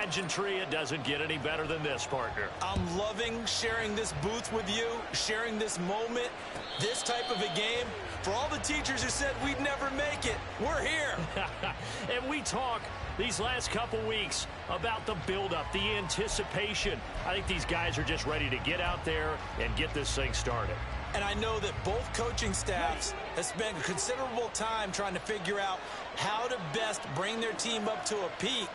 pageantry, it doesn't get any better than this, partner. I'm loving sharing this booth with you, sharing this moment, this type of a game. For all the teachers who said we'd never make it, we're here. And we talk these last couple weeks about the buildup, the anticipation. I think these guys are just ready to get out there and get this thing started. And I know that both coaching staffs have spent considerable time trying to figure out how to best bring their team up to a peak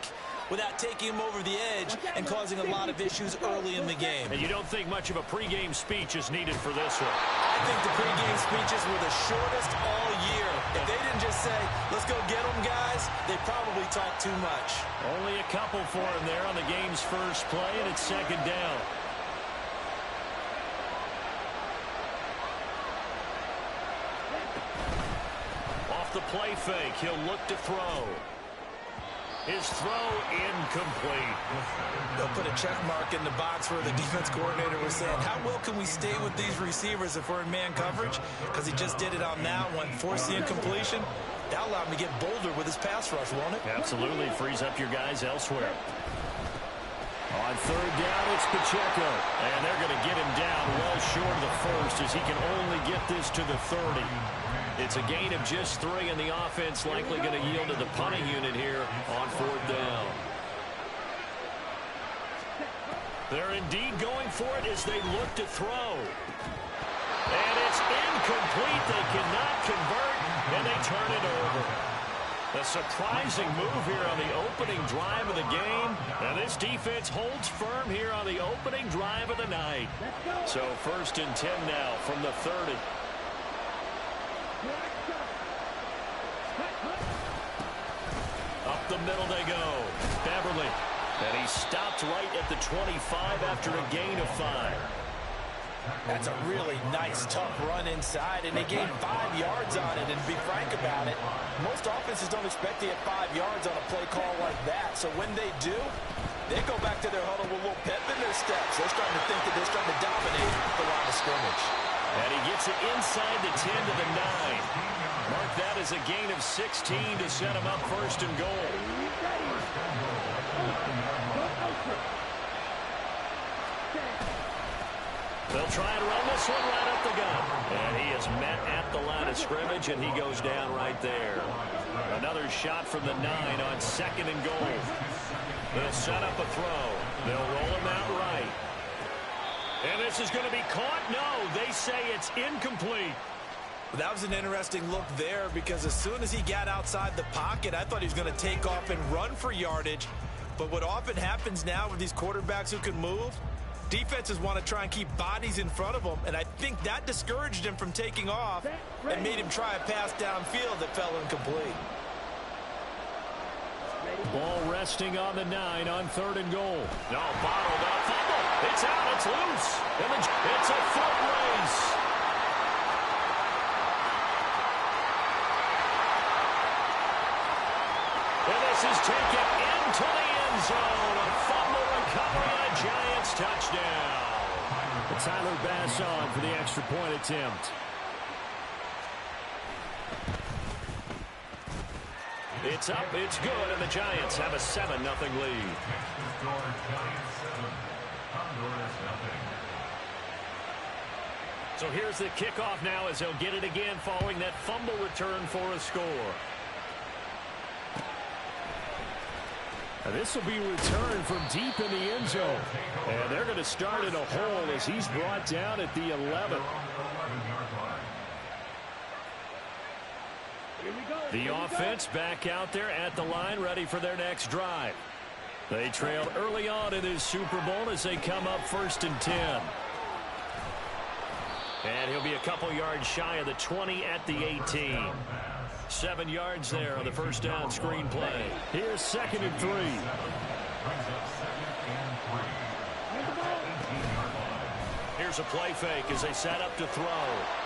without taking them over the edge and causing a lot of issues early in the game. And you don't think much of a pregame speech is needed for this one? I think the pregame speeches were the shortest all year. If they didn't just say, let's go get them, guys, they probably talked too much. Only a couple for him there on the game's first play, and it's second down. Off the play fake, he'll look to throw. His throw incomplete. They'll put a check mark in the box where the defense coordinator was saying, how well can we stay with these receivers if we're in man coverage? Because he just did it on that one, forced the incompletion. That'll allow him to get bolder with his pass rush, won't it? Absolutely. Frees up your guys elsewhere. On third down, it's Pacheco. And they're going to get him down well short of the first as he can only get this to the 30. It's a gain of just 3, and the offense likely going to yield to the punting unit here on fourth down. They're indeed going for it as they look to throw. And it's incomplete. They cannot convert, and they turn it over. A surprising move here on the opening drive of the game. And this defense holds firm here on the opening drive of the night. So first and 10 now from the 30. Up the middle they go. Beverly. And he stopped right at the 25 after a gain of 5. That's a really nice, tough run inside, and they gained 5 yards on it. And to be frank about it, most offenses don't expect to get 5 yards on a play call like that. So when they do, they go back to their huddle with a little pep in their steps. They're starting to think that they're starting to dominate the line of scrimmage. And he gets it inside the 10 to the 9. Mark that as a gain of 16 to set him up first and goal. They'll try and run this one right up the gut. And he is met at the line of scrimmage, and he goes down right there. Another shot from the 9 on second and goal. They'll set up a throw. They'll roll him out right. And this is going to be caught? No, they say it's incomplete. That was an interesting look there because as soon as he got outside the pocket, I thought he was going to take off and run for yardage. But what often happens now with these quarterbacks who can move, defenses want to try and keep bodies in front of them, and I think that discouraged him from taking off and made him try a pass downfield that fell incomplete. Ball resting on the 9 on third and goal. No, bottled up. Fumble. It's out. It's loose. And it's a foot race. And this is taken into the end zone. A fumble recovery and a Giants touchdown. Tyler Bass on for the extra point attempt. It's up, it's good, and the Giants have a 7-0 lead. So here's the kickoff now as they'll get it again following that fumble return for a score. And this will be returned from deep in the end zone. And they're going to start in a hole as he's brought down at the 11. The offense back out there at the line, ready for their next drive. They trailed early on in this Super Bowl as they come up first and 10. And he'll be a couple yards shy of the 20 at the 18. 7 yards there on the first down screen play. Here's second and 3. Here's a play fake as they set up to throw.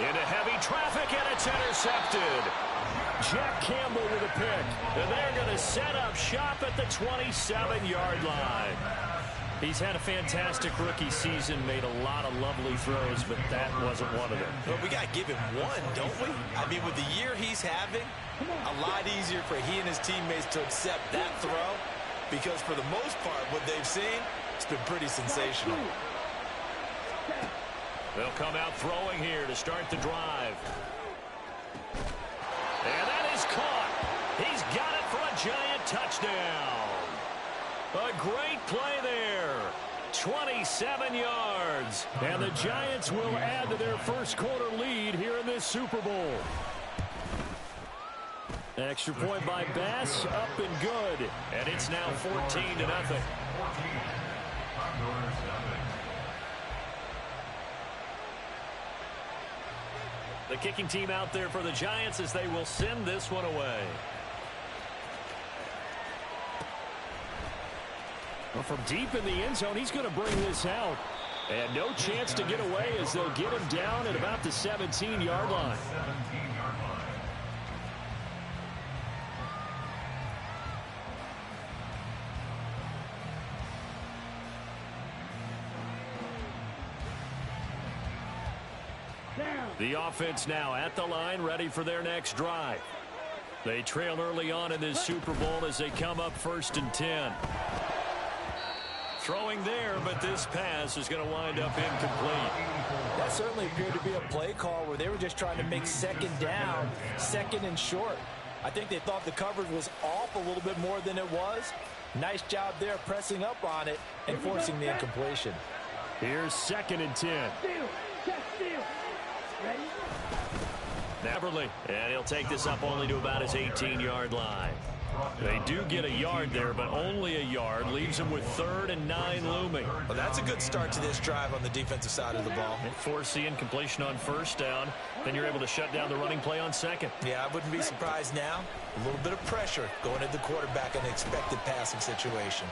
Into heavy traffic, and it's intercepted. Jack Campbell with a pick. And they're going to set up shop at the 27-yard line. He's had a fantastic rookie season, made a lot of lovely throws, but that wasn't one of them. Well, we got to give him one, don't we? I mean, with the year he's having, a lot easier for he and his teammates to accept that throw because for the most part, what they've seen, it's been pretty sensational. They'll come out throwing here to start the drive. And that is caught. He's got it for a giant touchdown. A great play there. 27 yards. And the Giants will add to their first quarter lead here in this Super Bowl. Extra point by Bass, up and good. And it's now 14-0. The kicking team out there for the Giants as they will send this one away. Well, from deep in the end zone, he's going to bring this out. And no chance to get away as they'll get him down at about the 17-yard line. The offense now at the line, ready for their next drive. They trail early on in this Super Bowl as they come up 1st and 10. Throwing there, but this pass is going to wind up incomplete. That certainly appeared to be a play call where they were just trying to make second down, second and short. I think they thought the coverage was off a little bit more than it was. Nice job there pressing up on it and forcing the incompletion. Here's 2nd and 10. Neverly, and he'll take this up only to about his 18-yard line. They do get a yard there, but only a yard. Leaves them with 3rd and 9 looming. Well, that's a good start to this drive on the defensive side of the ball. Force the incompletion on 1st down. Then you're able to shut down the running play on 2nd. Yeah, I wouldn't be surprised now. A little bit of pressure going at the quarterback in an expected passing situation.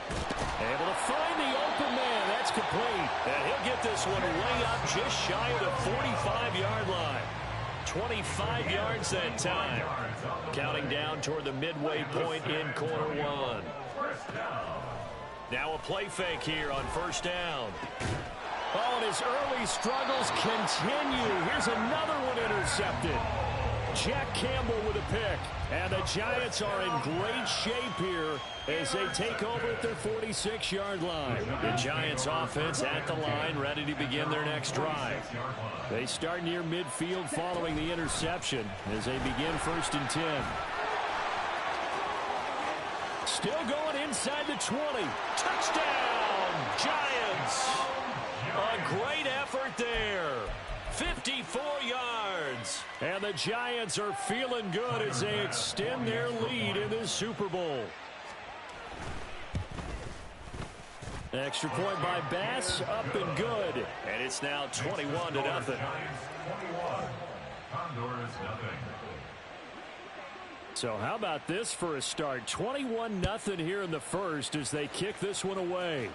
Able to find the open man. That's complete. And he'll get this one way up just shy of the 45-yard line. 25 yards that time. Counting down toward the midway point in quarter one. Now a play fake here on 1st down. Oh, and his early struggles continue. Here's another one intercepted. Jack Campbell with a pick. And the Giants are in great shape here as they take over at their 46-yard line. The Giants offense at the line, ready to begin their next drive. They start near midfield following the interception as they begin 1st and 10. Still going inside the 20. Touchdown, Giants. A great effort there. 54 yards. And the Giants are feeling good as they extend their lead in this Super Bowl. Extra point by Bass, up and good. And it's now 21-0. So how about this for a start? 21-0 here in the first as they kick this one away.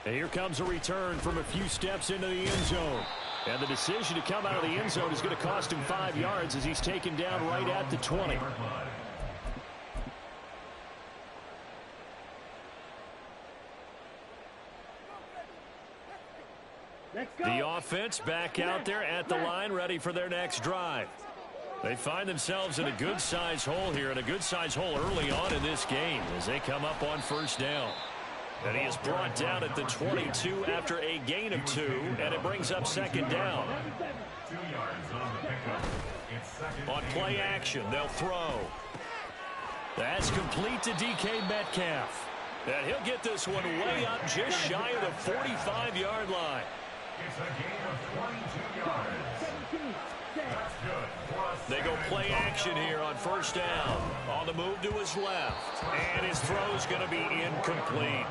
And here comes a return from a few steps into the end zone. And the decision to come out of the end zone is going to cost him 5 yards as he's taken down right at the 20. The offense back out there at the line, ready for their next drive. They find themselves in a good-sized hole here, and a good-sized hole early on in this game as they come up on 1st down. And he is brought down at the 22 after a gain of 2, and it brings up 2nd down. On play action, they'll throw. That's complete to DK Metcalf. And he'll get this one way up just shy of the 45-yard line. It's a gain of 22 yards. That's good. They go play action here on 1st down. On the move to his left. And his throw's going to be incomplete.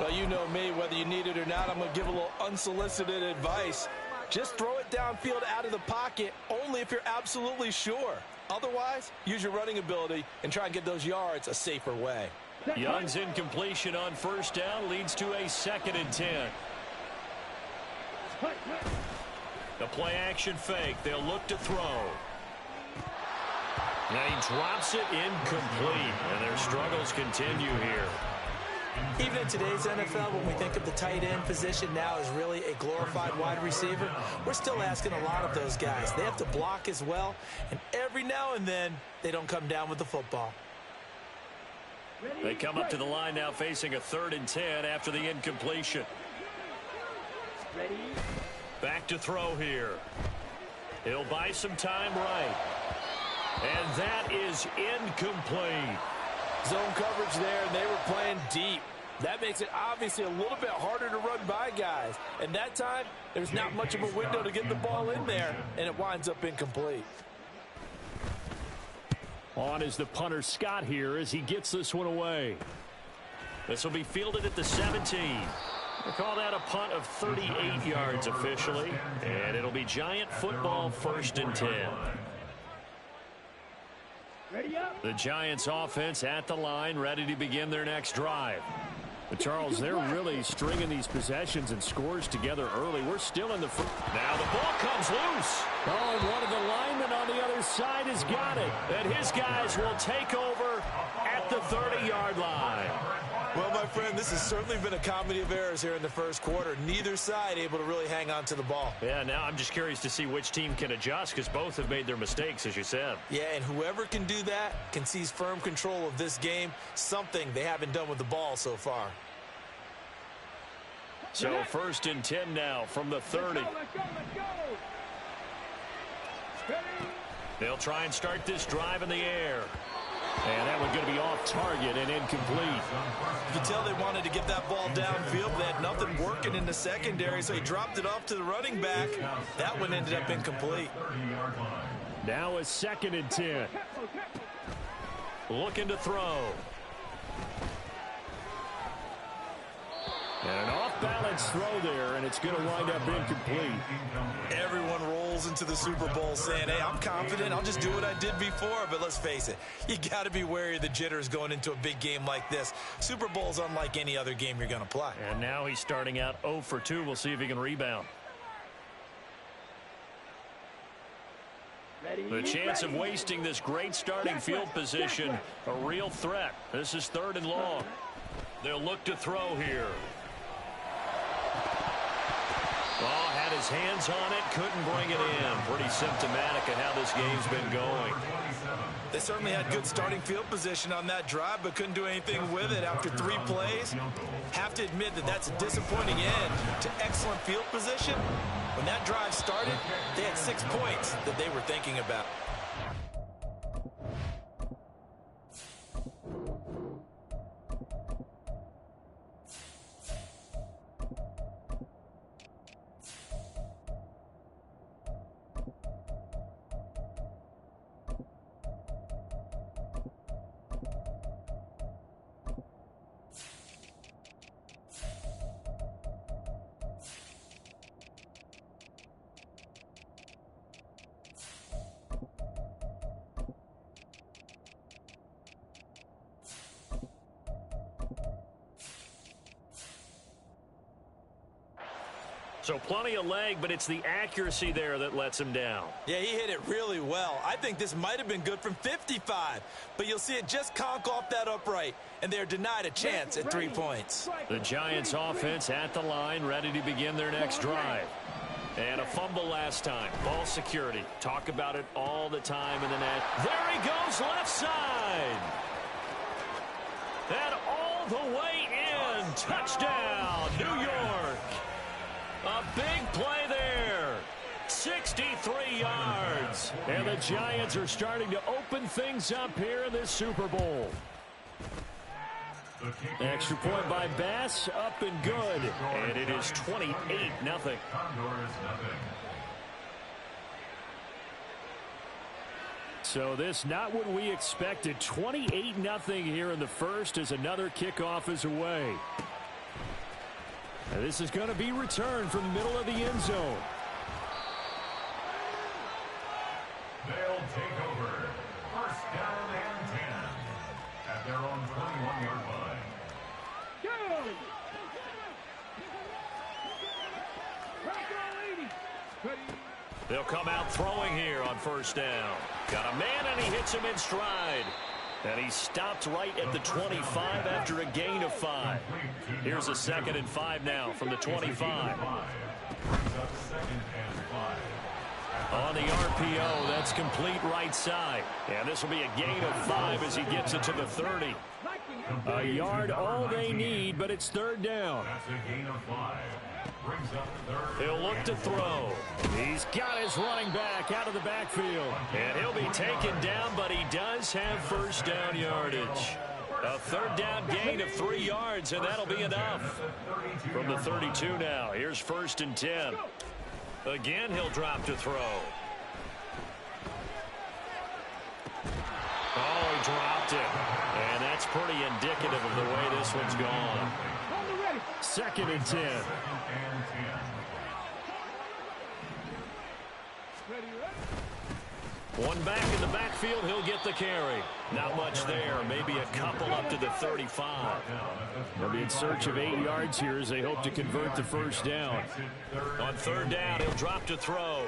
Well, you know me, whether you need it or not, I'm going to give a little unsolicited advice. Just throw it downfield out of the pocket only if you're absolutely sure. Otherwise, use your running ability and try and get those yards a safer way. Young's incompletion on 1st down leads to a 2nd and 10. The play action fake. They'll look to throw. Now he drops it incomplete, and their struggles continue here. Even in today's NFL, when we think of the tight end position now as really a glorified wide receiver, we're still asking a lot of those guys. They have to block as well, and every now and then, they don't come down with the football. They come up to the line now facing a 3rd and 10 after the incompletion. Back to throw here. He'll buy some time right. And that is incomplete. Zone coverage there, and they were playing deep. That makes it obviously a little bit harder to run by guys. And that time, there's not much of a window to get the ball in there, and it winds up incomplete. On is the punter Scott here as he gets this one away. This will be fielded at the 17. We'll call that a punt of 38 yards officially. And it'll be Giant football 1st and 10. The Giants offense at the line, ready to begin their next drive. But Charles, they're really stringing these possessions and scores together early. We're still in the first. Now the ball comes loose. Oh, and one of the linemen on the other side has got it. And his guys will take over at the 30-yard line. Well, my friend, this has certainly been a comedy of errors here in the first quarter. Neither side able to really hang on to the ball. Yeah, now I'm just curious to see which team can adjust because both have made their mistakes, as you said. Yeah, and whoever can do that can seize firm control of this game, something they haven't done with the ball so far. So 1st and 10 now from the 30. Let's go. They'll try and start this drive in the air. And that one's going to be off target and incomplete. You can tell they wanted to get that ball downfield. They had nothing working in the secondary, so he dropped it off to the running back. That one ended up incomplete. Now a 2nd and 10. Looking to throw. And an off-balance throw there, and it's going to wind up incomplete. Everyone rolls into the Super Bowl saying, hey, I'm confident. I'll just do what I did before. But let's face it, you got to be wary of the jitters going into a big game like this. Super Bowl's unlike any other game you're going to play. And now he's starting out 0 for 2. We'll see if he can rebound. The chance of wasting this great starting field position, a real threat. This is 3rd and long. They'll look to throw here. Oh, had his hands on it, couldn't bring it in. Pretty symptomatic of how this game's been going. They certainly had good starting field position on that drive, but couldn't do anything with it after 3 plays. Have to admit that that's a disappointing end to excellent field position. When that drive started, they had 6 points that they were thinking about. So plenty of leg, but it's the accuracy there that lets him down. Yeah, he hit it really well. I think this might have been good from 55, but you'll see it just conk off that upright, and they're denied a chance at 3 points. The Giants offense at the line, ready to begin their next drive. And a fumble last time. Ball security. Talk about it all the time in the net. There he goes, left side. And all the way in. Touchdown, New York. A big play there. 63 yards. And the Giants are starting to open things up here in this Super Bowl. Extra point by Bass, up and good. And it is 28-0. So this not what we expected. 28-0 here in the first as another kickoff is away. And this is going to be returned from the middle of the end zone. They'll take over. First down and 10 at their own 21-yard line. They'll come out throwing here on first down. Got a man, and he hits him in stride. And he stopped right at the 25 after a gain of 5. Here's a 2nd and 5 now from the 25. On the RPO, that's complete right side. And this will be a gain of 5 as he gets it to the 30. A yard all they need, but it's third down. That's a gain of 5. Brings up third. He'll look to throw. He's got his running back out of the backfield. And he'll be taken down, but he does have first down yardage. A third down gain of 3 yards, and that'll be enough. From the 32 now, here's first and 10. Again, he'll drop to throw. Oh, he dropped it. And that's pretty indicative of the way this one's gone. Second and 10. One back in the backfield, he'll get the carry. Not much there, maybe a couple up to the 35. They'll be in search of 8 yards here as they hope to convert the first down. On third down, he'll drop to throw.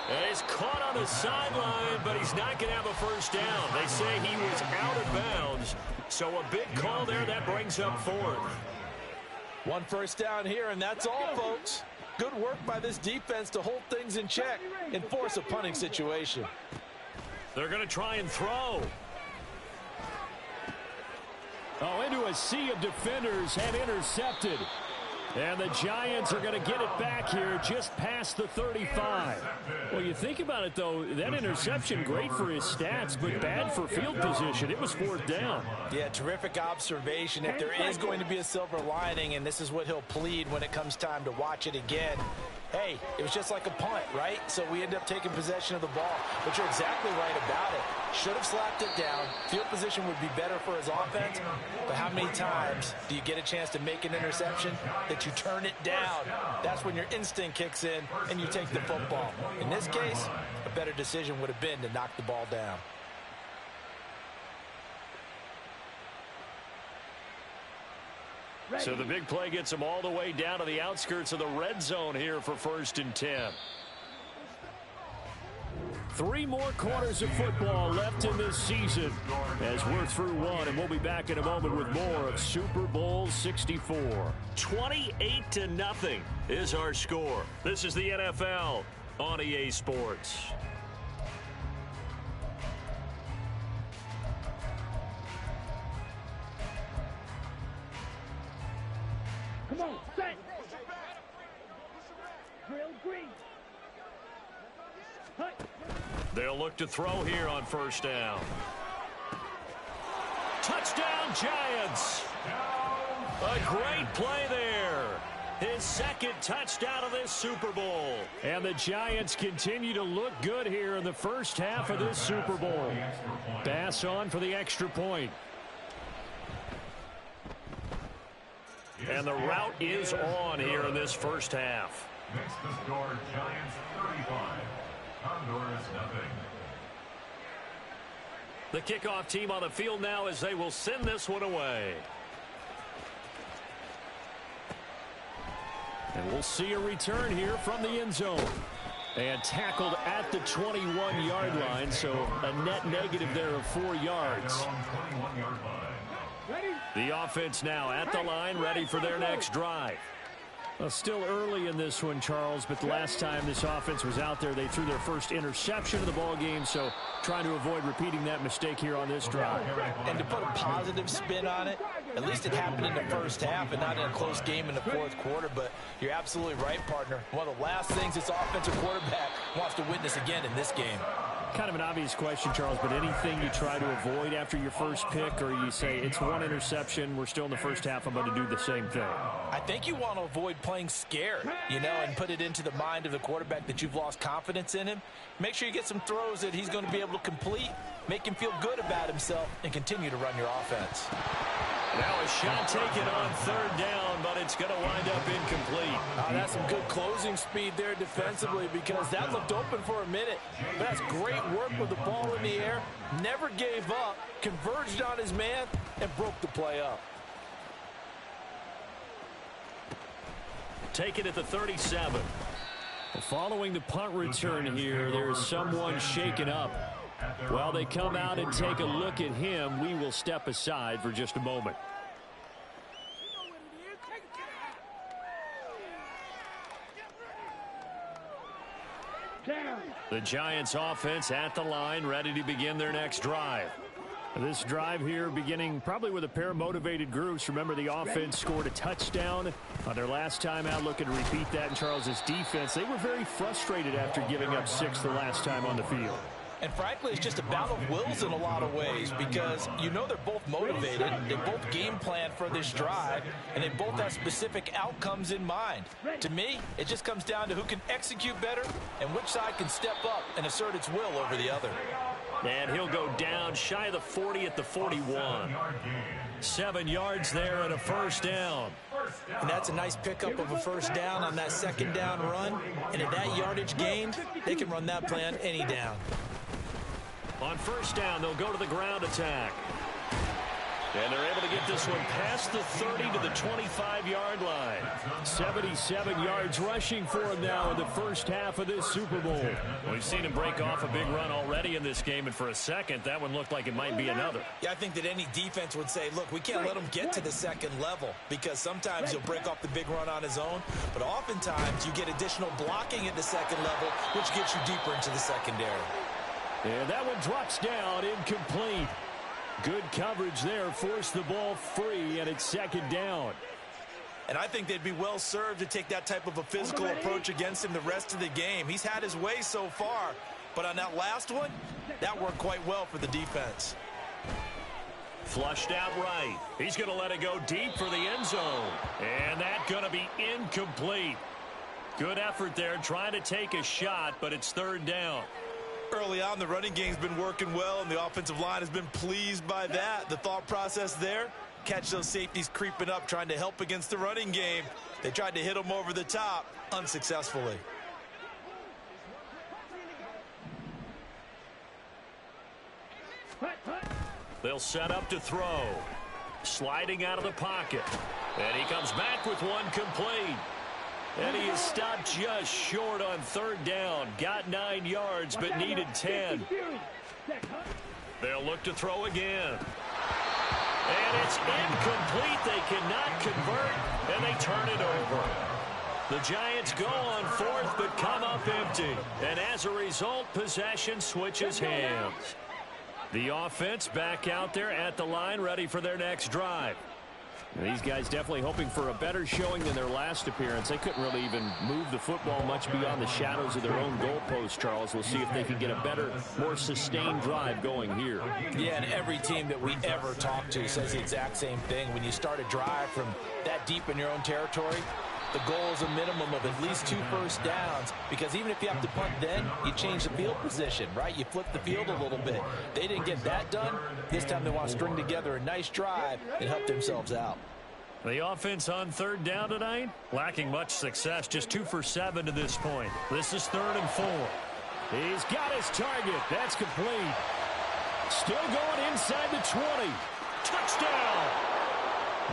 And he's caught on the sideline, but he's not going to have a first down. They say he was out of bounds, so a big call there that brings up fourth. One first down here, and that's all, folks. Good work by this defense to hold things in check and force a punting situation. They're going to try and throw. Oh, into a sea of defenders and intercepted. And the Giants are going to get it back here just past the 35. Well, you think about it, though, that interception, great for his stats, but bad for field position. It was fourth down. Yeah, terrific observation. If there is going to be a silver lining, and this is what he'll plead when it comes time to watch it again, hey, it was just like a punt, right? So we end up taking possession of the ball. But you're exactly right about it. Should have slapped it down. Field position would be better for his offense. But how many times do you get a chance to make an interception that you turn it down? That's when your instinct kicks in and you take the football. In this case, a better decision would have been to knock the ball down. So the big play gets them all the way down to the outskirts of the red zone here for first and 10. 3 more quarters of football left in this season as we're through one, and we'll be back in a moment with more of Super Bowl 64. 28-0 is our score. This is the NFL on EA Sports. Come on, set. Drill green. They'll look to throw here on first down. Touchdown, Giants. A great play there. His second touchdown of this Super Bowl. And the Giants continue to look good here in the first half of this Super Bowl. Pass on for the extra point. And the route is on here in this first half. Makes the score Giants 35. Honduras nothing. The kickoff team on the field now as they will send this one away. And we'll see a return here from the end zone. And tackled at the 21-yard line, so a net negative there of 4 yards. The offense now at the line, ready for their next drive. Well, still early in this one, Charles, but the last time this offense was out there, they threw their first interception of the ball game, so trying to avoid repeating that mistake here on this drive. And to put a positive spin on it, at least it happened in the first half and not in a close game in the fourth quarter, but you're absolutely right, partner. One of the last things this offensive quarterback wants to witness again in this game. Kind of an obvious question, Charles, but anything you try to avoid after your first pick, or you say it's one interception, we're still in the first half, I'm going to do the same thing? I think you want to avoid playing scared, and put it into the mind of the quarterback that you've lost confidence in him. Make sure you get some throws that he's going to be able to complete, make him feel good about himself, and continue to run your offense. Now a shot taken on third down, but it's going to wind up incomplete. That's some good closing speed there defensively, because that looked open for a minute. But that's great work with the ball in the air. Never gave up, converged on his man, and broke the play up. Taken at the 37. Following the punt return here, there's someone shaken up. While they come out and take a look at him, we will step aside for just a moment. The Giants offense at the line, ready to begin their next drive. This drive here beginning probably with a pair of motivated groups. Remember, the offense scored a touchdown on their last time out, looking to repeat that in Charles's defense. They were very frustrated after giving up 6 the last time on the field. And frankly, it's just a battle of wills in a lot of ways because you know they're both motivated. They both game plan for this drive, and they both have specific outcomes in mind. To me, it just comes down to who can execute better and which side can step up and assert its will over the other. And he'll go down shy of the 40 at the 41. 7 yards there and a first down. And that's a nice pickup of a first down on that second down run. And at that yardage gained, they can run that play on any down. On first down, they'll go to the ground attack. And they're able to get this one past the 30 to the 25-yard line. 77 yards rushing for him now in the first half of this Super Bowl. We've seen him break off a big run already in this game, and for a second, that one looked like it might be another. Yeah, I think that any defense would say, look, we can't let him get to the second level because sometimes he'll break off the big run on his own, but oftentimes you get additional blocking at the second level, which gets you deeper into the secondary. And that one drops down, incomplete. Good coverage there, forced the ball free, and it's second down. And I think they'd be well served to take that type of a physical approach against him the rest of the game. He's had his way so far, but on that last one, that worked quite well for the defense. Flushed out right. He's going to let it go deep for the end zone. And that's going to be incomplete. Good effort there, trying to take a shot, but it's third down. Early on, the running game's been working well, and the offensive line has been pleased by that. The thought process there, catch those safeties creeping up, trying to help against the running game. They tried to hit them over the top, unsuccessfully. They'll set up to throw. Sliding out of the pocket. And he comes back with one complete. And he is stopped just short on third down. Got 9 yards, but needed 10. They'll look to throw again. And it's incomplete. They cannot convert, and they turn it over. The Giants go on fourth, but come up empty. And as a result, possession switches hands. The offense back out there at the line, ready for their next drive. These guys definitely hoping for a better showing than their last appearance. They couldn't really even move the football much beyond the shadows of their own goalpost, Charles. We'll see if they can get a better, more sustained drive going here. Yeah, and every team that we ever talk to says the exact same thing. When you start a drive from that deep in your own territory, the goal is a minimum of at least 2 first downs, because even if you have to punt then, you change the field position, right? You flip the field a little bit. They didn't get that done. This time they want to string together a nice drive and help themselves out. The offense on third down tonight, lacking much success, just 2 for 7 to this point. This is 3rd and 4. He's got his target. That's complete. Still going inside the 20. Touchdown!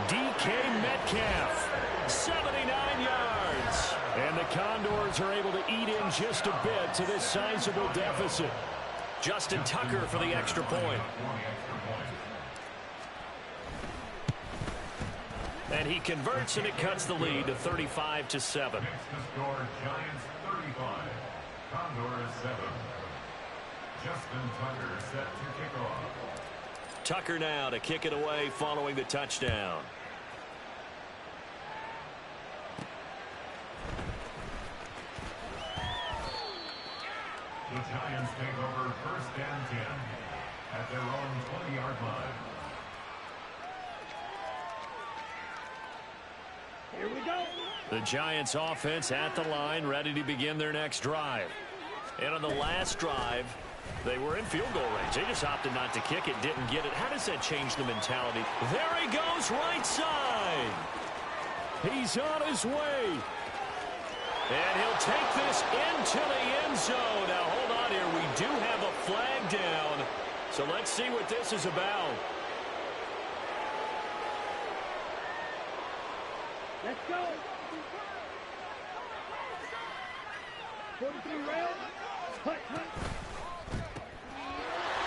DK Metcalf. 79 yards. And the Condors are able to eat in just a bit to this sizable deficit. Justin Tucker for the extra point. And he converts, and it cuts the lead to 35-7. Next to score, Giants 35, Condors 7. Justin Tucker set to kick off. Tucker now to kick it away following the touchdown. The Giants take over 1st and 10 at their own 20-yard line. Here we go. The Giants offense at the line, ready to begin their next drive. And on the last drive, they were in field goal range. They just opted not to kick it, didn't get it. How does that change the mentality? There he goes, right side. He's on his way. And he'll take this into the end zone. Now, hold on here. We do have a flag down. So let's see what this is about. Let's go. 43 rail. Hut, hut.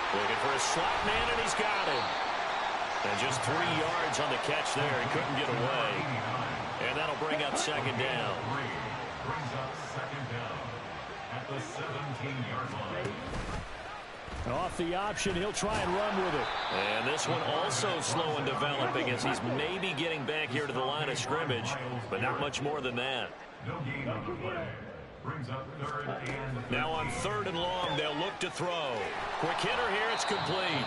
Looking for a slot man, and he's got him. And just 3 yards on the catch there. He couldn't get away. And that'll bring up second down. Brings up second down at the 17-yard line. Off the option, he'll try and run with it. And this one also slow and developing as he's maybe getting back here to the line of scrimmage, but not much more than that. No gain on the play. Brings up 3rd and... Now on 3rd and long, they'll look to throw. Quick hitter here, it's complete.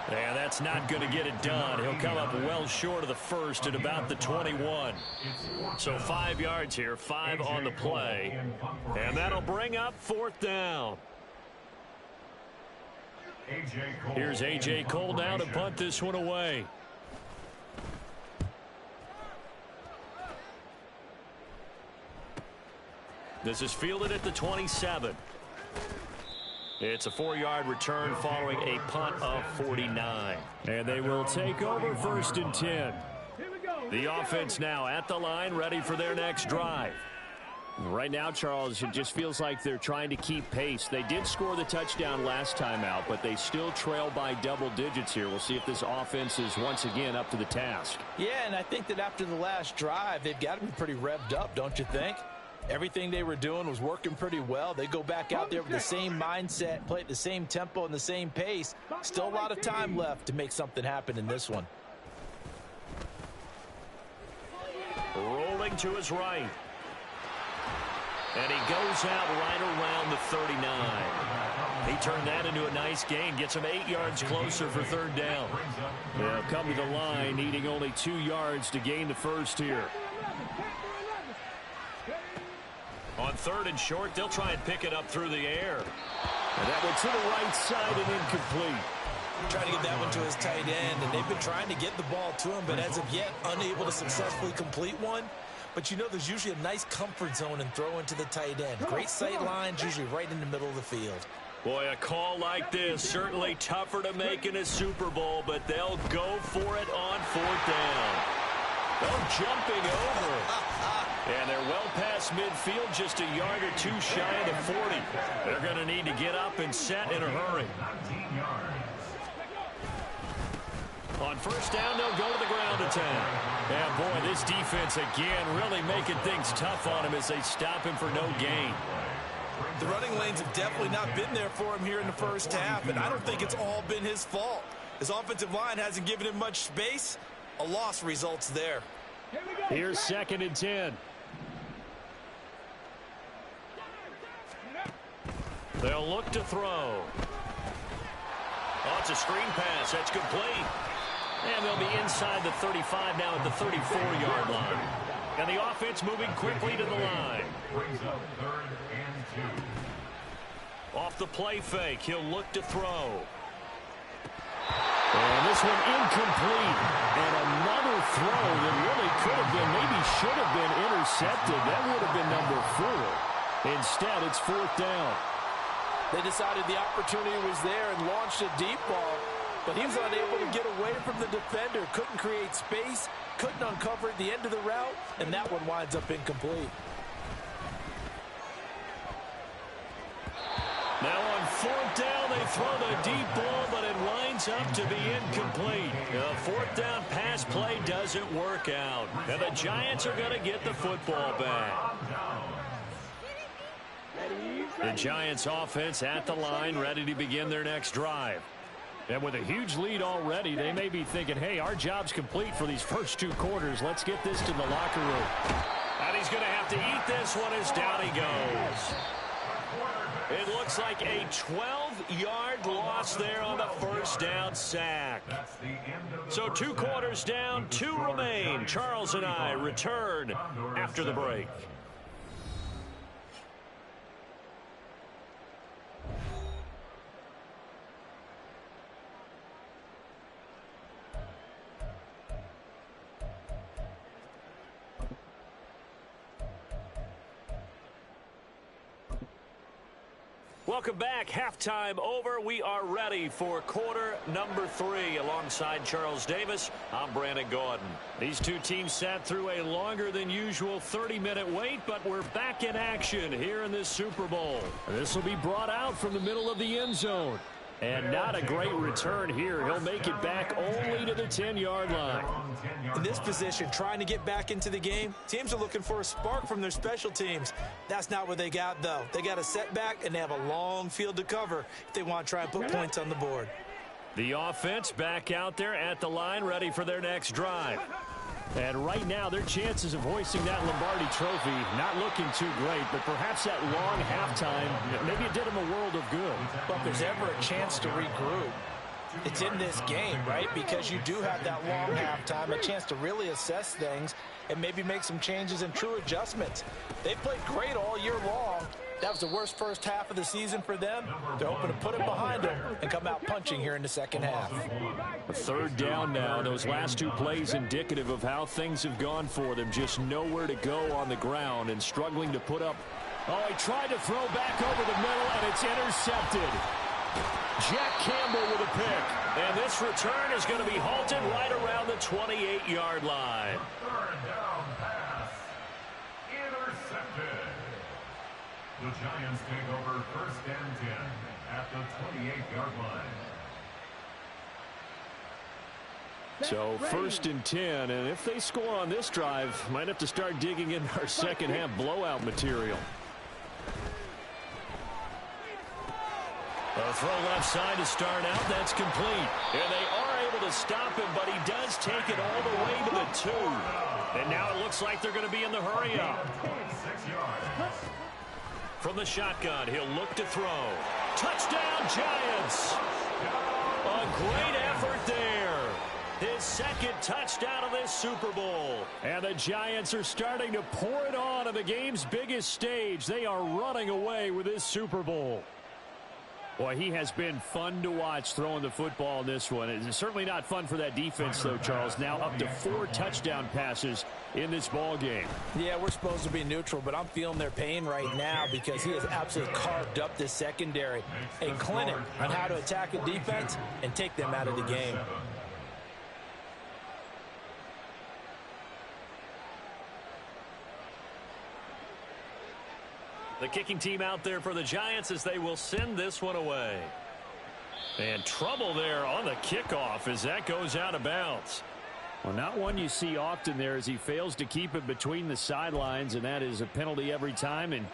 And that's not going to get it done. He'll come up well short of the first at about the 21. So 5 yards here, 5 on the play. And that'll bring up 4th down. Here's A.J. Cole now to punt this one away. This is fielded at the 27. It's a 4-yard return following a punt of 49. And they will take over 1st and 10. The offense now at the line, ready for their next drive. Right now, Charles, it just feels like they're trying to keep pace. They did score the touchdown last time out, but they still trail by double digits here. We'll see if this offense is once again up to the task. Yeah, and I think that after the last drive, they've got to be pretty revved up, don't you think? Everything they were doing was working pretty well. They go back out there with the same mindset, play at the same tempo and the same pace. Still a lot of time left to make something happen in this one. Rolling to his right. And he goes out right around the 39. He turned that into a nice gain. Gets him 8 yards closer for 3rd down. They'll come to the line, needing only 2 yards to gain the first here. On 3rd and short, they'll try and pick it up through the air. And that one to the right side and incomplete. Trying to get that one to his tight end, and they've been trying to get the ball to him, but as of yet, unable to successfully complete one. But you know there's usually a nice comfort zone and throw into the tight end. Great sight lines, usually right in the middle of the field. Boy, a call like this, certainly tougher to make in a Super Bowl, but they'll go for it on 4th down. Oh, jumping over. And they're well past midfield, just a yard or 2 shy of the 40. They're going to need to get up and set in a hurry. On 1st down, they'll go to the ground attack. And boy, this defense again really making things tough on him as they stop him for no gain. The running lanes have definitely not been there for him here in the first half, and I don't think it's all been his fault. His offensive line hasn't given him much space. A loss results there. Here's 2nd and 10. They'll look to throw. Oh, it's a screen pass. That's complete. And they'll be inside the 35 now at the 34-yard line. And the offense moving quickly to the line. Brings up 3rd and 2. Off the play fake, he'll look to throw. And this one incomplete. And another throw that really could have been, maybe should have been intercepted. That would have been number 4. Instead, it's 4th down. They decided the opportunity was there and launched a deep ball, but he was unable to get away from the defender, couldn't create space, couldn't uncover at the end of the route, and that one winds up incomplete. Now on 4th down, they throw the deep ball, but it winds up to be incomplete. The 4th down pass play doesn't work out, and the Giants are going to get the football back. The Giants offense at the line, ready to begin their next drive. And with a huge lead already, they may be thinking, hey, our job's complete for these first 2 quarters. Let's get this to the locker room. And he's going to have to eat this one as down he goes. It looks like a 12-yard loss there on the 1st down sack. So 2 quarters down, 2 remain. Charles and I return after the break. Welcome back. Halftime over. We are ready for quarter number 3. Alongside Charles Davis, I'm Brandon Gordon. These 2 teams sat through a longer than usual 30-minute wait, but we're back in action here in this Super Bowl. This will be brought out from the middle of the end zone. And not a great return here. He'll make it back only to the 10-yard line. In this position, trying to get back into the game, teams are looking for a spark from their special teams. That's not what they got, though. They got a setback, and they have a long field to cover if they want to try and put points on the board. The offense back out there at the line, ready for their next drive. And right now, their chances of hoisting that Lombardi trophy not looking too great, but perhaps that long halftime, maybe it did them a world of good. But if there's ever a chance to regroup, it's in this game, right? Because you do have that long halftime, a chance to really assess things and maybe make some changes and true adjustments. They played great all year long. That was the worst first half of the season for them. They're hoping to put it behind them and come out punching here in the second half. A third down now. Those last two plays indicative of how things have gone for them. Just nowhere to go on the ground and struggling to put up. Oh, he tried to throw back over the middle, and it's intercepted. Jack Campbell with a pick. And this return is going to be halted right around the 28-yard line. Third down pass. Intercepted. The Giants take over first and 10 at the 28-yard line. So first and 10, and if they score on this drive, might have to start digging in our second half blowout material. A throw left side to start out. That's complete. And they are able to stop him, but he does take it all the way to the 2. And now it looks like they're going to be in the hurry up. 26 yards. From the shotgun, he'll look to throw. Touchdown, Giants! A great effort there. His second touchdown of this Super Bowl. And the Giants are starting to pour it on the game's biggest stage. They are running away with this Super Bowl. Boy, he has been fun to watch throwing the football in this one. It's certainly not fun for that defense, though, Charles. Now up to 4 touchdown passes in this ball game. Yeah, we're supposed to be neutral, but I'm feeling their pain right now because he has absolutely carved up this secondary. A clinic on how to attack a defense and take them out of the game. The kicking team out there for the Giants as they will send this one away. And trouble there on the kickoff as that goes out of bounds. Well, not one you see often there as he fails to keep it between the sidelines, and that is a penalty every time and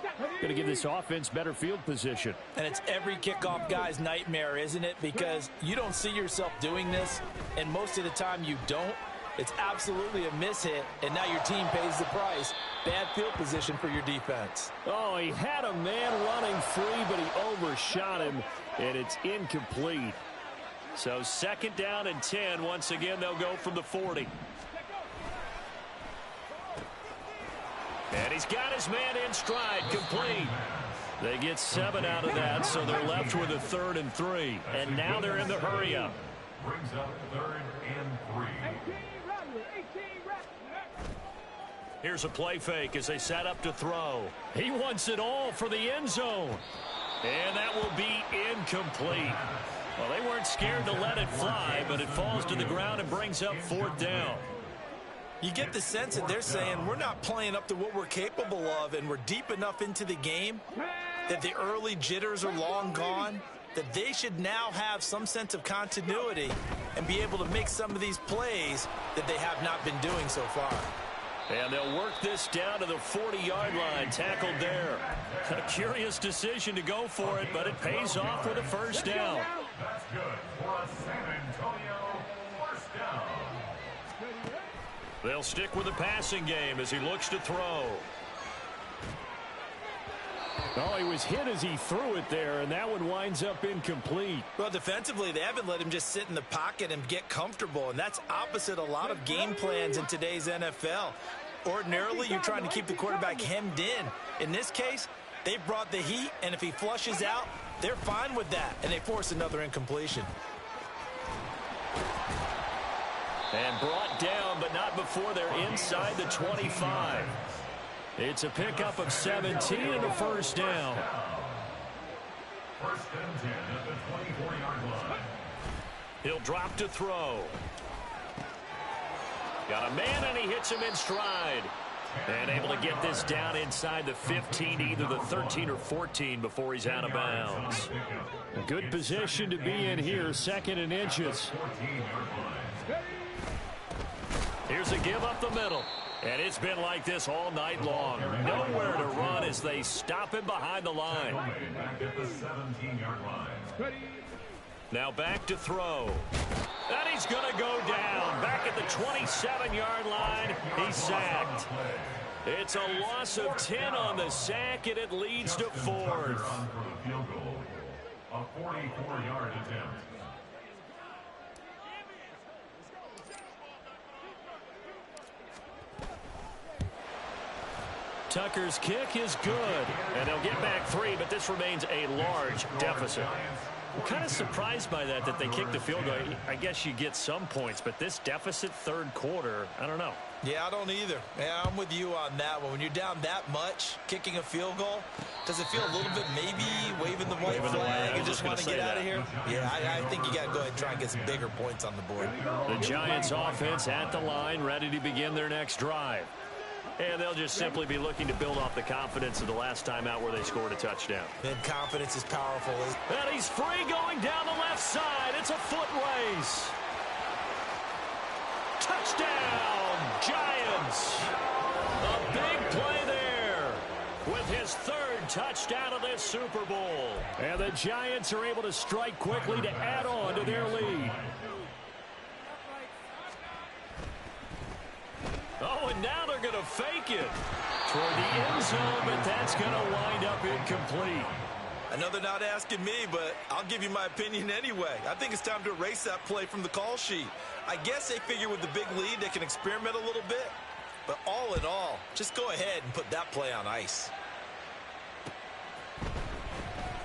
going to give this offense better field position. And it's every kickoff guy's nightmare, isn't it? Because you don't see yourself doing this, and most of the time you don't. It's absolutely a mishit, and now your team pays the price. Bad field position for your defense. Oh, he had a man running free, but he overshot him, and it's incomplete. So second down and 10. Once again, they'll go from the 40. And he's got his man in stride, complete. They get 7 out of that, so they're left with a 3rd and 3. And now they're in the hurry up. Brings up 3rd and 3. Here's a play fake as they set up to throw. He wants it all for the end zone. And that will be incomplete. Well, they weren't scared to let it fly, but it falls to the ground and brings up 4th down. You get the sense that they're saying we're not playing up to what we're capable of, and we're deep enough into the game that the early jitters are long gone, that they should now have some sense of continuity and be able to make some of these plays that they have not been doing so far. And they'll work this down to the 40-yard line, tackled there. A curious decision to go for it, but it pays off with a first down. That's good for a San Antonio first down. They'll stick with the passing game as he looks to throw. Oh, he was hit as he threw it there, and that one winds up incomplete. Well, defensively, they haven't let him just sit in the pocket and get comfortable, and that's opposite a lot of game plans in today's NFL. Ordinarily, you're trying to keep the quarterback hemmed in. In this case, they brought the heat, and if he flushes out, they're fine with that, and they force another incompletion. And brought down, but not before they're inside the 25. It's a pickup of 17 and a first down. First and 10 at the 24-yard line. He'll drop to throw. Got a man, and he hits him in stride. And able to get this down inside the 15, either the 13 or 14 before he's out of bounds. Good position to be in here, 2nd and inches. Here's a give up the middle. And it's been like this all night long. Nowhere to run as they stop him behind the line. Now back to throw. And he's going to go down. Back at the 27-yard line. He's sacked. It's a loss of 10 on the sack, and it leads to 4th. A 44-yard attempt. Tucker's kick is good. And they'll get back 3, but this remains a large deficit. I'm kind of surprised by that they kicked the field goal. I guess you get some points, but this deficit 3rd quarter, I don't know. Yeah, I don't either. Yeah, I'm with you on that one. When you're down that much, kicking a field goal, does it feel a little bit maybe waving the white flag and just want to get out of here? Yeah, I think you got to go ahead and try and get some bigger points on the board. The Giants offense at the line, ready to begin their next drive. And they'll just simply be looking to build off the confidence of the last time out where they scored a touchdown. And confidence is powerful. And he's free going down the left side. It's a foot race. Touchdown, Giants. A big play there with his 3rd touchdown of this Super Bowl. And the Giants are able to strike quickly to add on to their lead. Oh, and now they're going to fake it toward the end zone, but that's going to wind up incomplete. I know they're not asking me, but I'll give you my opinion anyway. I think it's time to erase that play from the call sheet. I guess they figure with the big lead they can experiment a little bit. But all in all, just go ahead and put that play on ice.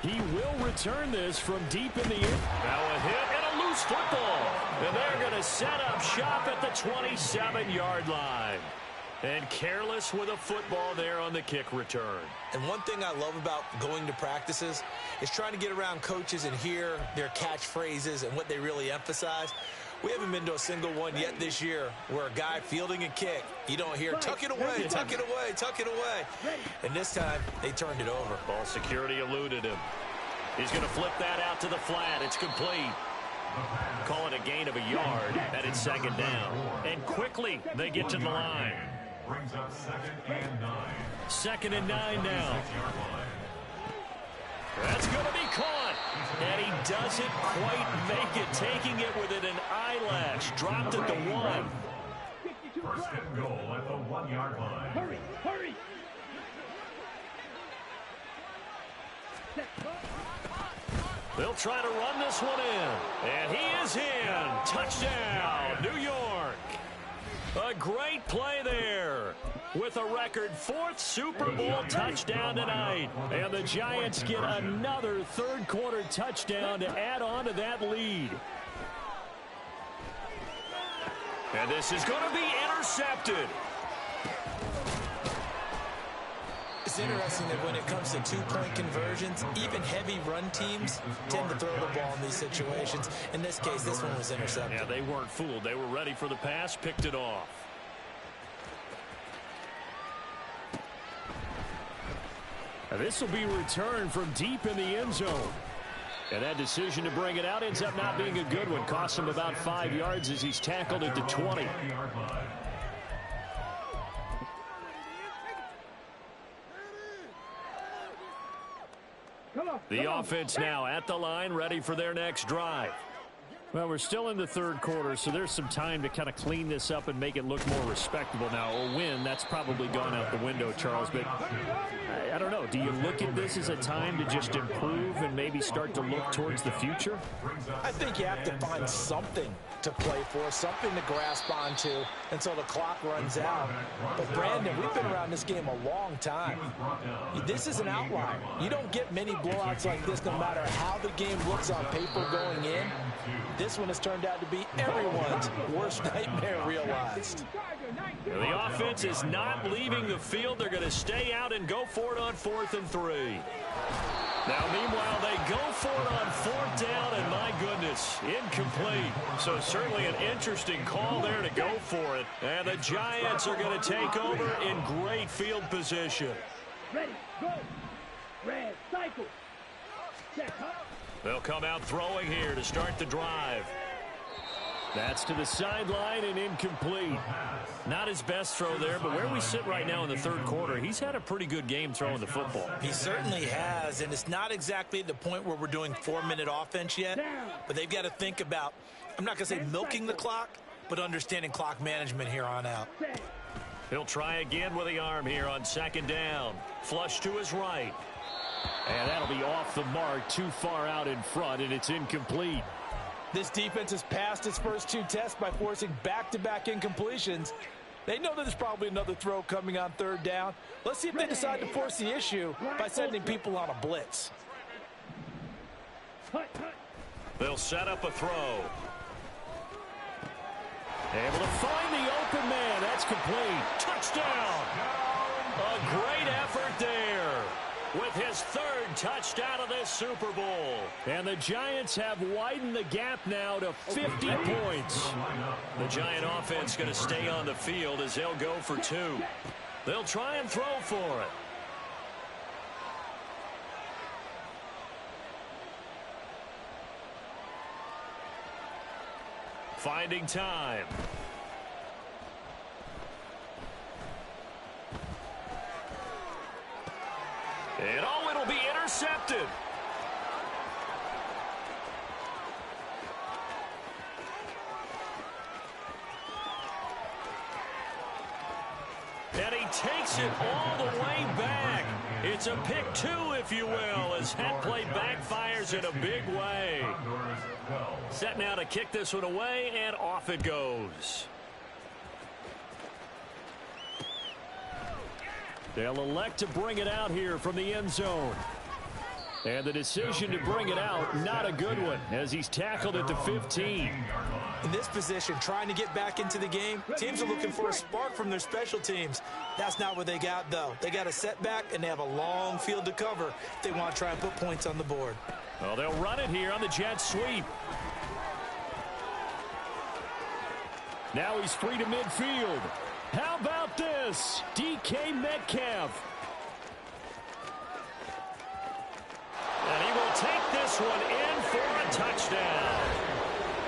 He will return this from deep in the air. Now a hit and a loose football. And they're going to set up shop at the 27-yard line. And careless with a football there on the kick return. And one thing I love about going to practices is trying to get around coaches and hear their catchphrases and what they really emphasize. We haven't been to a single one yet this year where a guy fielding a kick, you don't hear, tuck it away, tuck it away, tuck it away. And this time, they turned it over. Ball security eluded him. He's going to flip that out to the flat. It's complete. Call it a gain of a yard, and it's 2nd down. And quickly, they get to the line. Brings up 2nd and 9. 2nd and 9 now. That's going to be caught. And he doesn't quite make it, taking it within an eyelash. Dropped at the 1. 1st and goal at the 1-yard line. Hurry, hurry. They'll try to run this one in. And he is in. Touchdown, New York. A great play there with a record 4th Super Bowl touchdown tonight. And the Giants get another 3rd quarter touchdown to add on to that lead. And this is going to be intercepted. It's interesting that when it comes to 2-point conversions, even heavy run teams tend to throw the ball in these situations. In this case, this one was intercepted. Yeah, they weren't fooled. They were ready for the pass, picked it off. Now this will be returned from deep in the end zone. And that decision to bring it out ends up not being a good one. Costs him about 5 yards as he's tackled at the 20. The offense now at the line, ready for their next drive. Well, we're still in the 3rd quarter, so there's some time to kind of clean this up and make it look more respectable now. A win, that's probably gone out the window, Charles, but I don't know. Do you look at this as a time to just improve and maybe start to look towards the future? I think you have to find something to play for, something to grasp onto until the clock runs out. But, Brandon, we've been around this game a long time. This is an outlier. You don't get many blowouts like this no matter how the game looks on paper going in. This one has turned out to be everyone's worst nightmare realized. The offense is not leaving the field. They're going to stay out and go for it on 4th and 3. Now, meanwhile, they go for it on 4th down, and my goodness, incomplete. So certainly an interesting call there to go for it. And the Giants are going to take over in great field position. Ready, go. Red, cycle. Check, huh? They'll come out throwing here to start the drive. That's to the sideline and incomplete. Not his best throw there, but where we sit right now in the third quarter, he's had a pretty good game throwing the football. He certainly has, and it's not exactly at the point where we're doing 4-minute offense yet, but they've got to think about, I'm not going to say milking the clock, but understanding clock management here on out. He'll try again with the arm here on 2nd down. Flush to his right. And that'll be off the mark, too far out in front, and it's incomplete. This defense has passed its first 2 tests by forcing back-to-back incompletions. They know that there's probably another throw coming on 3rd down. Let's see if they decide to force the issue by sending people on a blitz. They'll set up a throw. Able to find the open man. That's complete. Touchdown! A great effort there with his 3rd touchdown of this Super Bowl. And the Giants have widened the gap now to 50 points. The Giant offense going to stay on the field as they'll go for 2. They'll try and throw for it. Finding time. And oh, it'll be intercepted. And he takes it all the way back. It's a pick 2, if you will, as that play backfires in a big way. Set now to kick this one away, and off it goes. They'll elect to bring it out here from the end zone. And the decision to bring it out, not a good one, as he's tackled at the 15. In this position, trying to get back into the game, teams are looking for a spark from their special teams. That's not what they got, though. They got a setback, and they have a long field to cover if they want to try and put points on the board. Well, they'll run it here on the jet sweep. Now he's free to midfield. How about this? DK Metcalf. And he will take this one in for a touchdown.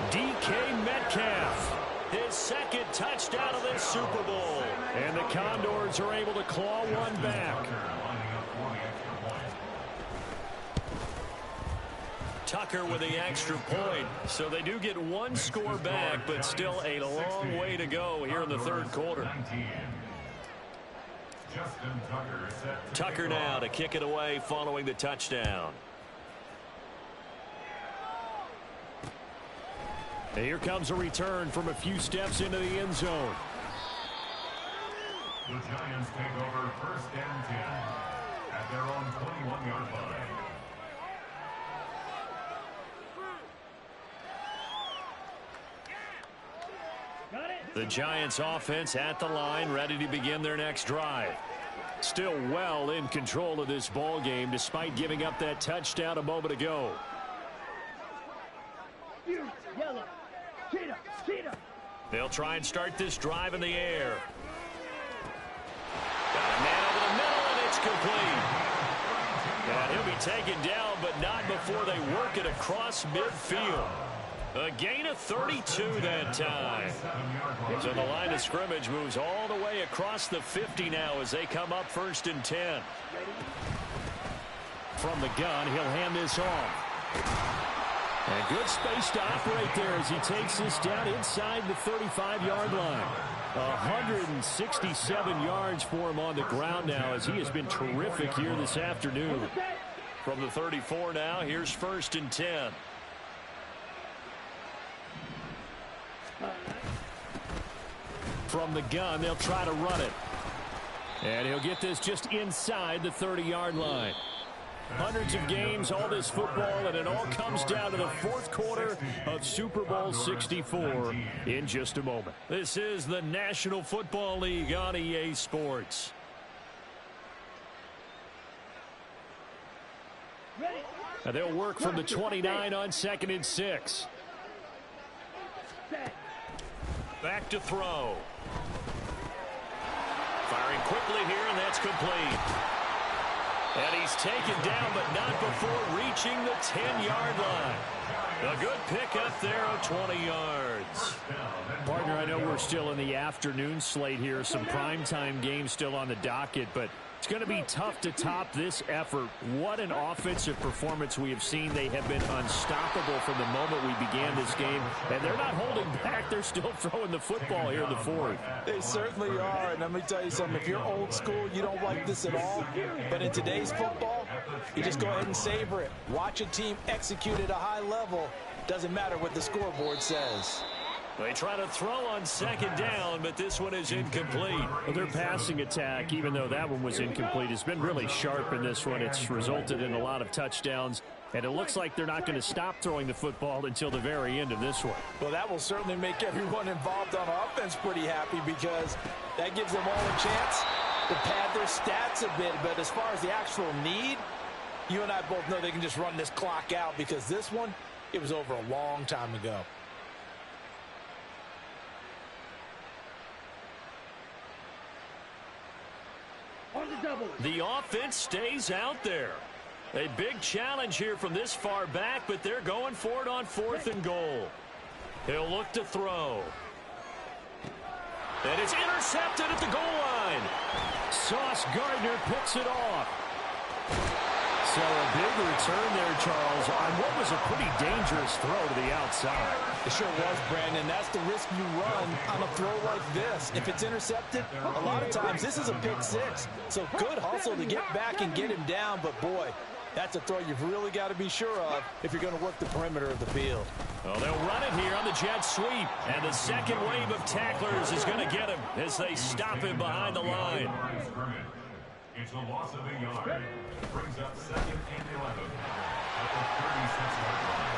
DK Metcalf. His 2nd touchdown of this Super Bowl. And the Condors are able to claw one back. Tucker with the extra point. So they do get 1 score back, but still a long way to go here in the 3rd quarter. Tucker now to kick it away following the touchdown. And here comes a return from a few steps into the end zone. The Giants take over 1st and 10 at their own 21-yard line. The Giants offense at the line, ready to begin their next drive. Still well in control of this ball game despite giving up that touchdown a moment ago. Yellow. Cheetah. They'll try and start this drive in the air. Got a man over the middle, and it's complete. And he'll be taken down, but not before they work it across midfield. A gain of 32 that time. So the line of scrimmage moves all the way across the 50 now as they come up 1st and 10. From the gun, he'll hand this off. And good space to operate there as he takes this down inside the 35-yard line. 167 yards for him on the ground now as he has been terrific here this afternoon. From the 34 now, here's 1st and 10. From the gun, they'll try to run it. And he'll get this just inside the 30-yard line. Hundreds of games, all this football, and it all comes down to the 4th quarter of Super Bowl 64 in just a moment. This is the National Football League on EA Sports. Ready, Now they'll work from the 29 on 2nd and 6. Back to throw. Firing quickly here, and that's complete. And he's taken down, but not before reaching the 10-yard line. A good pickup there of 20 yards. Partner, I know we're still in the afternoon slate here. Some primetime games still on the docket, but it's going to be tough to top this effort. What an offensive performance we have seen. They have been unstoppable from the moment we began this game, and they're not holding back. They're still throwing the football here in the fourth. They certainly are, and let me tell you something. If you're old school, you don't like this at all. But in today's football, you just go ahead and savor it. Watch a team execute at a high level. Doesn't matter what the scoreboard says. They try to throw on 2nd down, but this one is incomplete. Well, their passing attack, even though that one was incomplete, has been really sharp in this one. It's resulted in a lot of touchdowns, and it looks like they're not going to stop throwing the football until the very end of this one. Well, that will certainly make everyone involved on offense pretty happy, because that gives them all a chance to pad their stats a bit. But as far as the actual need, you and I both know they can just run this clock out, because this one, it was over a long time ago. The offense stays out there. A big challenge here from this far back, but they're going for it on 4th and goal. He'll look to throw. And it's intercepted at the goal line. Sauce Gardner picks it off. So a big return there, Charles, on what was a pretty dangerous throw to the outside. It sure was, Brandon. That's the risk you run on a throw like this. If it's intercepted, a lot of times this is a pick six. So good hustle to get back and get him down. But, boy, that's a throw you've really got to be sure of if you're going to work the perimeter of the field. Well, they'll run it here on the jet sweep. And the second wave of tacklers is going to get him as they stop him behind the line. It's a loss of a yard. Brings up 2nd and 11 at the 36-yard line.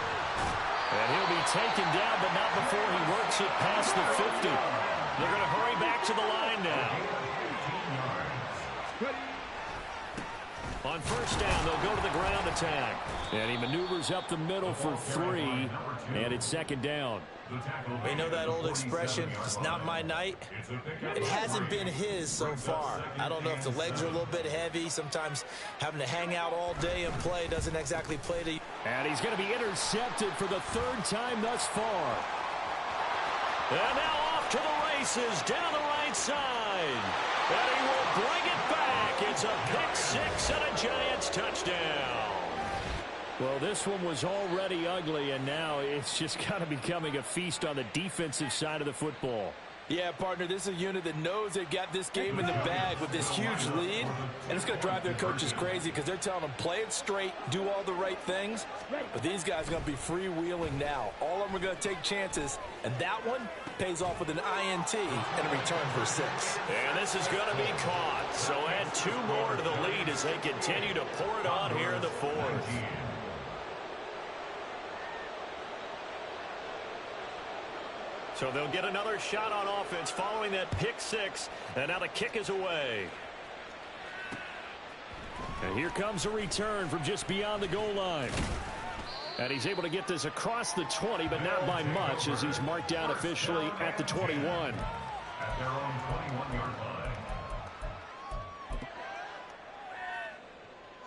And he'll be taken down, but not before he works it past the 50. They're going to hurry back to the line now. On 1st down, they'll go to the ground attack. And he maneuvers up the middle for 3, and it's 2nd down. You know that old expression, it's not my night? It hasn't been his so far. I don't know if the legs are a little bit heavy. Sometimes having to hang out all day and play doesn't exactly play to you. And he's going to be intercepted for the 3rd time thus far. And now off to the races, down the right side. And he will bring it back. It's a pick six and a Giants touchdown. Well, this one was already ugly, and now it's just kind of becoming a feast on the defensive side of the football. Yeah, partner, this is a unit that knows they've got this game in the bag with this huge lead, and it's going to drive their coaches crazy because they're telling them play it straight, do all the right things, but these guys are going to be freewheeling now. All of them are going to take chances, and that one pays off with an INT and a return for 6. And this is going to be caught, so add 2 more to the lead as they continue to pour it on here in the 4th. So they'll get another shot on offense following that pick 6. And now the kick is away. And here comes a return from just beyond the goal line. And he's able to get this across the 20, but not by much, as he's marked down officially at the 21. At their own 21-yard line.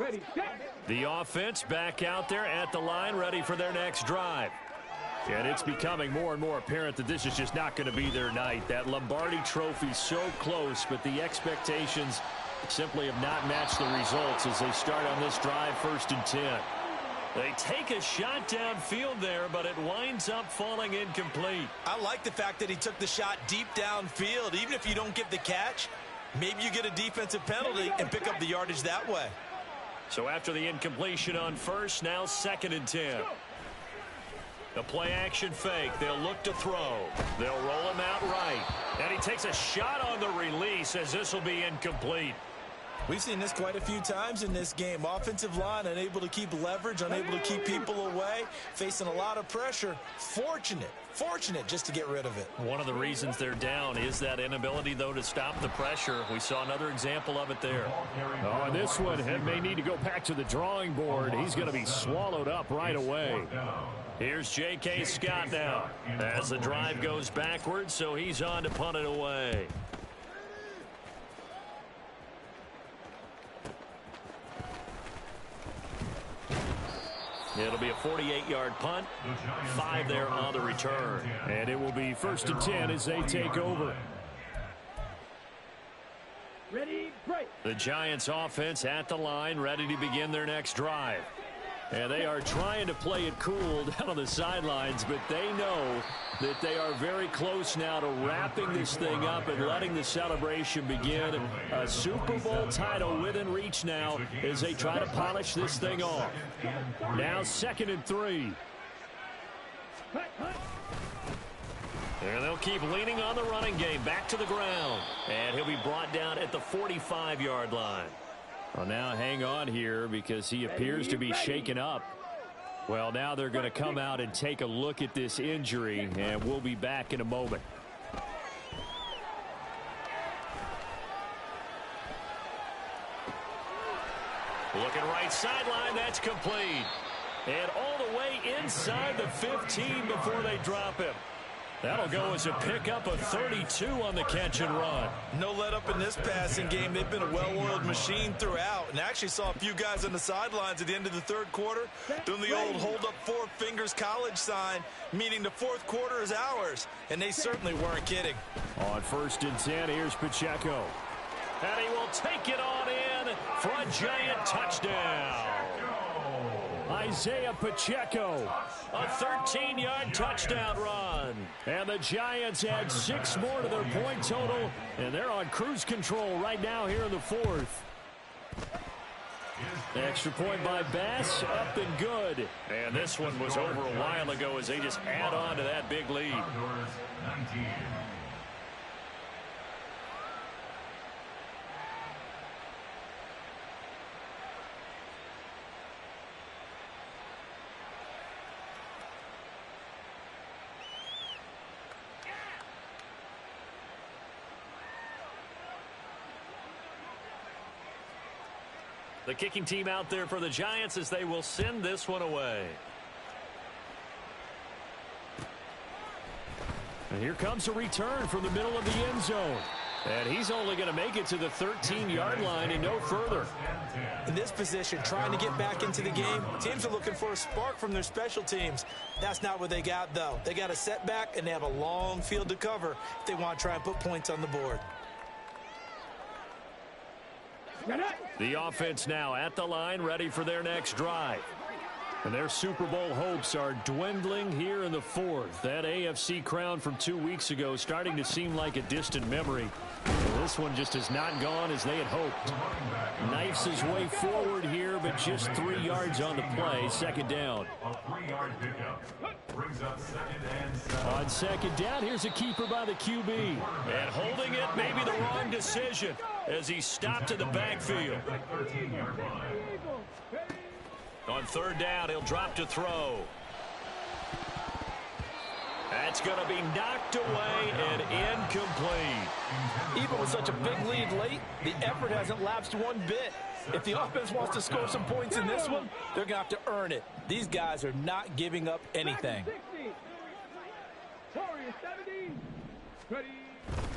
Ready, set. The offense back out there at the line, ready for their next drive. And it's becoming more and more apparent that this is just not going to be their night. That Lombardi trophy so close, but the expectations simply have not matched the results as they start on this drive 1st and 10. They take a shot downfield there, but it winds up falling incomplete. I like the fact that he took the shot deep downfield. Even if you don't get the catch, maybe you get a defensive penalty and pick up the yardage that way. So after the incompletion on 1st, now 2nd and 10. The play action fake. They'll look to throw. They'll roll him out right. And he takes a shot on the release as this will be incomplete. We've seen this quite a few times in this game. Offensive line unable to keep leverage, unable to keep people away, facing a lot of pressure. Fortunate just to get rid of it. One of the reasons they're down is that inability, though, to stop the pressure. We saw another example of it there. Oh, and this one may need to go back to the drawing board. He's going to be swallowed up right away. Here's J.K. Scott now as the drive goes backwards, so he's on to punt it away. It'll be a 48-yard punt, 5 there on the return. And it will be 1st and 10 as they take over. Ready, break. The Giants offense at the line, ready to begin their next drive. And they are trying to play it cool down on the sidelines, but they know that they are very close now to wrapping this thing up and letting the celebration begin. A Super Bowl title within reach now as they try to polish this thing off. Now 2nd and 3. And they'll keep leaning on the running game back to the ground. And he'll be brought down at the 45-yard line. Well, now hang on here because he appears to be shaken up. Well, now they're going to come out and take a look at this injury, and we'll be back in a moment. Looking right sideline, that's complete. And all the way inside the 15 before they drop him. That'll go as a pickup of 32 on the catch and run. No let up in this passing game. They've been a well-oiled machine throughout. And actually saw a few guys on the sidelines at the end of the 3rd quarter doing the old hold up 4 fingers college sign, meaning the 4th quarter is ours. And they certainly weren't kidding. On 1st and 10, here's Pacheco. And he will take it on in for a Giant touchdown. Isaiah Pacheco, a 13-yard touchdown run. And the Giants add 6 more to their point total, and they're on cruise control right now here in the 4th. Extra point by Bass, up and good. And this one was over a while ago as they just add on to that big lead. The kicking team out there for the Giants as they will send this one away. And here comes a return from the middle of the end zone. And he's only going to make it to the 13-yard line and no further. In this position, trying to get back into the game, teams are looking for a spark from their special teams. That's not what they got, though. They got a setback, and they have a long field to cover if they want to try and put points on the board. The offense now at the line, ready for their next drive. And their Super Bowl hopes are dwindling here in the 4th. That AFC crown from 2 weeks ago starting to seem like a distant memory. Well, this one just has not gone as they had hoped. Knifes his way forward here, but just 3 yards on the play. 2nd down. A 3-yard pickup brings up 2nd and 7. On 2nd down, here's a keeper by the QB. And holding it may be the wrong decision as he stopped in the backfield. On 3rd down, he'll drop to throw. That's going to be knocked away and incomplete. Even with such a big lead late, the effort hasn't lapsed one bit. If the offense wants to score some points in this one, they're going to have to earn it. These guys are not giving up anything.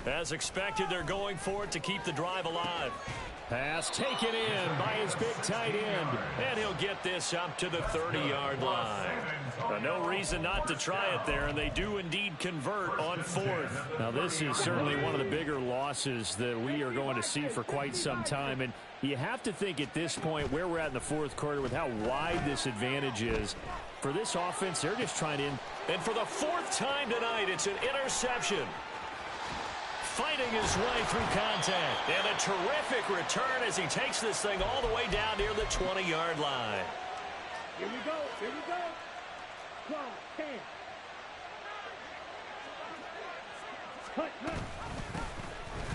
As expected, they're going for it to keep the drive alive. Pass taken in by his big tight end. And he'll get this up to the 30-yard line. No reason not to try it there, and they do indeed convert on 4th. Now, this is certainly one of the bigger losses that we are going to see for quite some time. And you have to think at this point where we're at in the 4th quarter with how wide this advantage is. For this offense, they're just trying to... And for the 4th time tonight, it's an interception. Fighting his way through contact. And a terrific return as he takes this thing all the way down near the 20-yard line. Here we go. Here we go. 12, 10.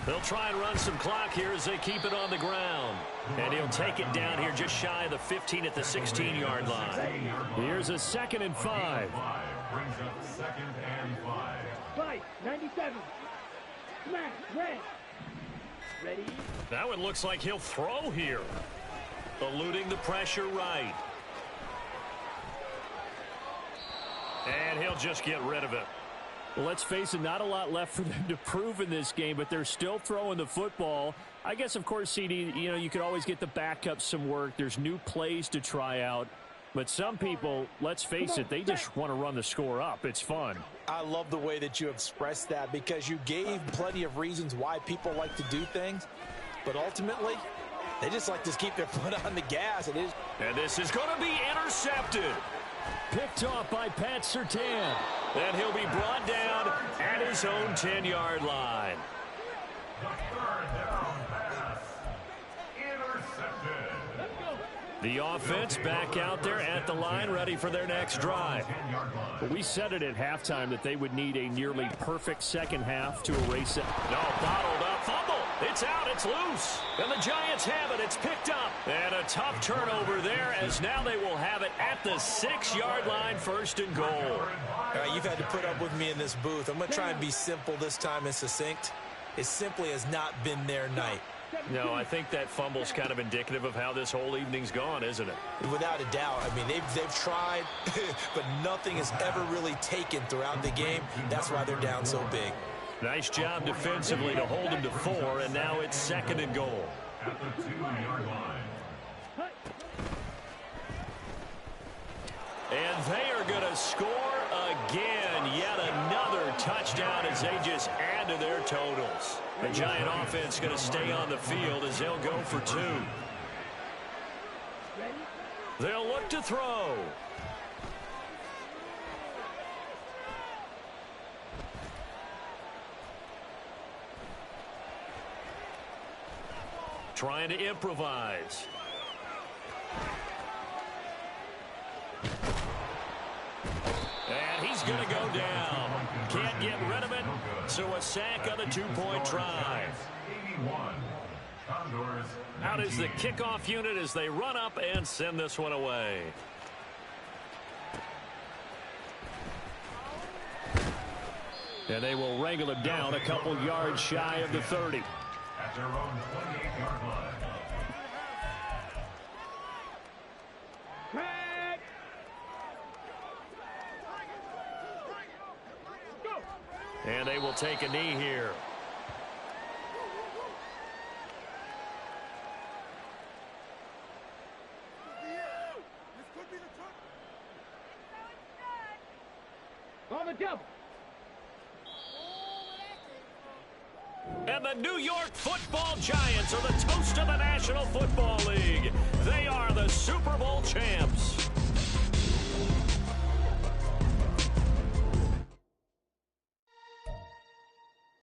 They'll try and run some clock here as they keep it on the ground. And he'll take it down here just shy of the 15 at the 16-yard line. Here's a 2nd and 5. Brings up 2nd and 5. Fight, 97. Smash, red. Ready? That one looks like he'll throw here. Eluding the pressure right. And he'll just get rid of it. Well, let's face it, not a lot left for them to prove in this game, but they're still throwing the football. I guess, of course, CD, you could always get the backup some work. There's new plays to try out. But some people, let's face it, they just want to run the score up. It's fun. I love the way that you expressed that because you gave plenty of reasons why people like to do things. But ultimately, they just like to keep their foot on the gas. And this is going to be intercepted. Picked off by Pat Surtain. And he'll be brought down at his own 10-yard line. The 3rd down pass. Intercepted. The offense back out there at the line, ready for their next drive. But we said it at halftime that they would need a nearly perfect second half to erase it. No, bottled up, fumble. It's out, it's loose. And the Giants have it, it's picked up. And a tough turnover there as now they will have it at the 6-yard line, 1st and goal. All right, you've had to put up with me in this booth. I'm going to try and be simple this time and succinct. It simply has not been their night. No, I think that fumble's kind of indicative of how this whole evening's gone, isn't it? Without a doubt. I mean, they've tried, but nothing has ever really taken throughout the game. That's why they're down so big. Nice job defensively to hold him to 4, and now it's 2nd and goal. At the 2-yard line. And they are going to score again. Yet another touchdown as they just add to their totals. The Giant offense going to stay on the field as they'll go for 2. They'll look to throw. Trying to improvise. And he's going to go down. Can't get rid of it. So a sack on the 2-point try. 81. Condors. Out is the kickoff unit as they run up and send this one away. And they will wrangle him down a couple yards shy of the 30. At their own 28-yard line. Track. Go. And they will take a knee here. On the double. And the New York Football Giants are the toast of the National Football League. They are the Super Bowl champs.